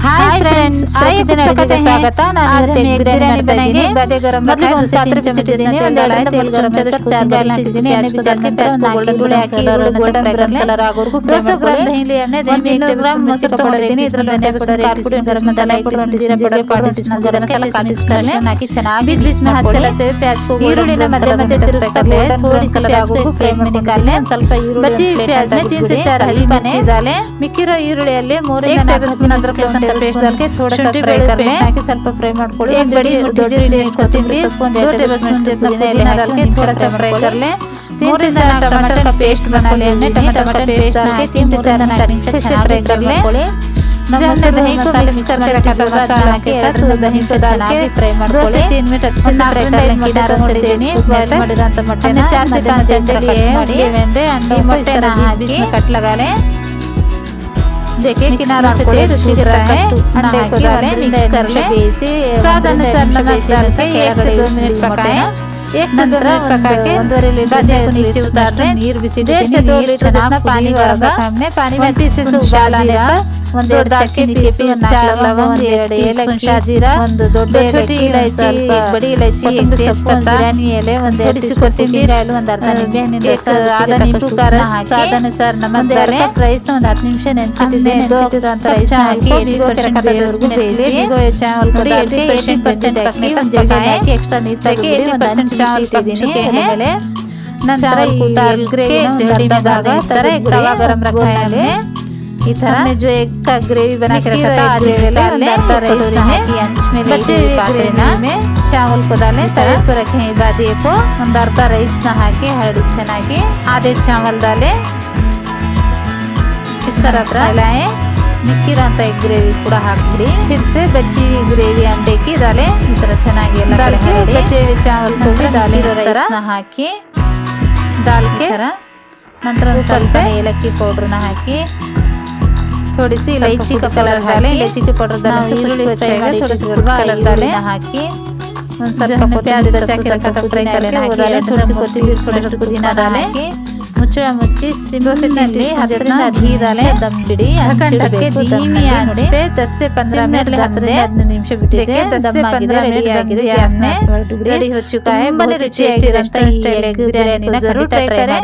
Hi friends, आइए देखते हैं स्वागत है। आज हम एक बिरयानी बनाएंगे। बादे गरम रखा है, उसके अंदर चमच देने हैं, डाला तेल गरम कर 4 गाली सीजने हैं, प्याज डाल के प्याज को गोल्डन डोले हाकि गोल्डन ब्राउन कलर ಆಗೋವರೆಗೂ 200 ಗ್ರಾಂ ದહીં ली हमने दही में 1 ಗ್ರಾಂ ಮೊಸರು ತಗೊಂಡಿದ್ದೀನಿ। ಇದರಲ್ಲಿ ಧನಿಯಾ ಪೌಡರ್, ಕಾರ್ ಪುಡಿ, ಗರಂ ಮಸಾಲ, ಜೀರಾ ಪೌಡರ್, ಪಾउडर ಗರಂ ಮಸಾಲ ಕಾಟಿಸ್ಕೊಳ್ಳಿ, ಹಾಕಿ ಚೆನ್ನಾಗಿ बीच में हाथ चलाते हुए प्याज को ಈರುಳ್ಳಿನ ಮಧ್ಯ ಮಧ್ಯ ತಿರುಗಿಸ್ತಾ थोड़ी सी प्याज को फ्राई ಮಾಡಿ निकालने। ಸ್ವಲ್ಪ ಈರುಳ್ಳಿ बची प्याज में 3 से 4 हरी मिर्ची डालें। ಮಿಕ್ಕಿರೋ ಈರುಳ್ಳಿಯಲ್ಲಿ 3 ರಿಂದ 4 ಸ್ಪೂನ್ अदरक लहसुन का पेस्ट डाल के थोड़ा सा फ्राई कर लें। ಹಾಕಿ ಸ್ವಲ್ಪ ಫ್ರೈ ಮಾಡ್ಕೊಳ್ಳಿ। एक बड़ी जीरे ಕೊತ್ತಂಬರಿ सೊಪ್ಪು 1 टेबल स्पून जितना पुदीना डाल के थोड़ा सा फ्राई कर लें। 3 से 4 टमाटर का पेस्ट बना लें। हमने टमाटर पेस्ट डाल के 3 से 4 मिनट अच्छे से फ्राई कर लें। जब हमने दही को मिक्स करके रखा था मसाला के साथ, तो दही को डाल के फ्राई ಮಾಡ್ಕೊಳ್ಳಿ। 2 से 3 मिनट अच्छे से फ्राई कर लें। किनारों से देनी बैटर ಮಾಡಿರೋಂತ ಮೊಟ್ಟೆನ 4 से 5 अंडे लिए हैं। अंडे ಮೊಟ್ಟೆನ ಹಾಕಿ कट लगा लें। देखिए किनारों से तेल छिड़क रहा है। अंडे को डालें, मिक्स कर लें। स्वाद अनुसार नमक डाल के 1 से 2 मिनट पकाएं। 1 से 2 मिनट पका के बादिया को नीचे उतार लें। 1.5 से 2 लीटर जितना पानी होगा। हमने पानी में 30 से उबाल आने पर 1 दालचीनी के पीस, 4 लवंग, 1 ಏಲಕ್ಕಿ, ಶಾಜೀರಾ, 1 ದೊಡ್ಡ छोटी इलायची, 1 बड़ी इलायची, 1 तेजपत्ता, बिरयानी एले, 1 थोड़ी सी कोथिंबीर, 1 अर्ध निंबे हಣ್ಣಿನ ರಸ, आधा नींबू का रस, स्वाद अनुसार नमक डालें। ರೈಸ್ ಒಂದು 10 ನಿಮಿಷ ನೆನೆಸಿಟ್ಟಿದ್ದೆ। 2 ರೈಸ್ ಹಾಕಿ भिगोके रखा था, उसको ಬೇಯಿಸಿ भिगोए चावल को डाल के 80% पकने तक पकाएं। एक्स्ट्रा ನೀರು ತೆಗೆದು 80% चावल पक चुके हैं। ನಂತರ दाल ग्रेवी जल्दी में डाल दें। इस तरह एक तवा गरम रखा है हमने। इस तरह हमने जो एक का ग्रेवी बना के रखा था आधे डाल लें। राइस की अंच में बचे हुए ग्रेवी में चावल को डालें। तवे पर रखें बादिये को। अर्ध ರೈಸ್ ನ ಹಾಕಿ ಹರಡಿ ಚೆನ್ನಾಗಿ आधे चावल डालें। इस तरह फैलाएं। ಮಿಕ್ಕಿರೋಂಥ ಗ್ರೇವಿ ಕೂಡ ಹಾಕ್ಬಿಡಿ। फिर से बची हुई ग्रेवी अंडे की डालें। इस तरह ಚೆನ್ನಾಗಿ ಎಲ್ಲ ಕಡೆ ಹರಡಿ बचे हुए चावल को भी डालें। ರೈಸ್ ನ ಹಾಕಿ डाल के ನಂತರ ಸ್ವಲ್ಪ ಏಲಕ್ಕಿ ಪೌಡರ್ ನ ಹಾಕಿ थोड़ी सी इलायची का कलर डालें। इलायची के पाउडर डालने से ಈರುಳ್ಳಿ ಫ್ರೈ ಮಾಡಿ थोड़ा सा कलर डालें। ಹಾಕಿ ಒಂದು ಸ್ವಲ್ಪ ಕೊತ್ತಂಬರಿ ಬಚ್ಚಾ के रखा था फ्राई करके वो डालें। थोड़ी सी कोथिंबीर, थोड़ा सा पुदीना डालें। मुच्चा मुच्ची सिम से 10 ರಿಂದ घी डालें। दम बिड़ी ढक्कन ढक के धीमी आंच पे 10 से 15 मिनट 15 ನಿಮಿಷ ಬಿಟ್ಟಿದೆ। 10 से 15 ರೆಡಿ ಆಗಿದೆ। ಗ್ಯಾಸ್ ನ ರೆಡಿ हो चुका है। बहुत रुचिಯಾಗಿರುವಂತ ಈ ಎಗ್ ಬಿರಿಯಾನಿನ जरूर ट्राई करें।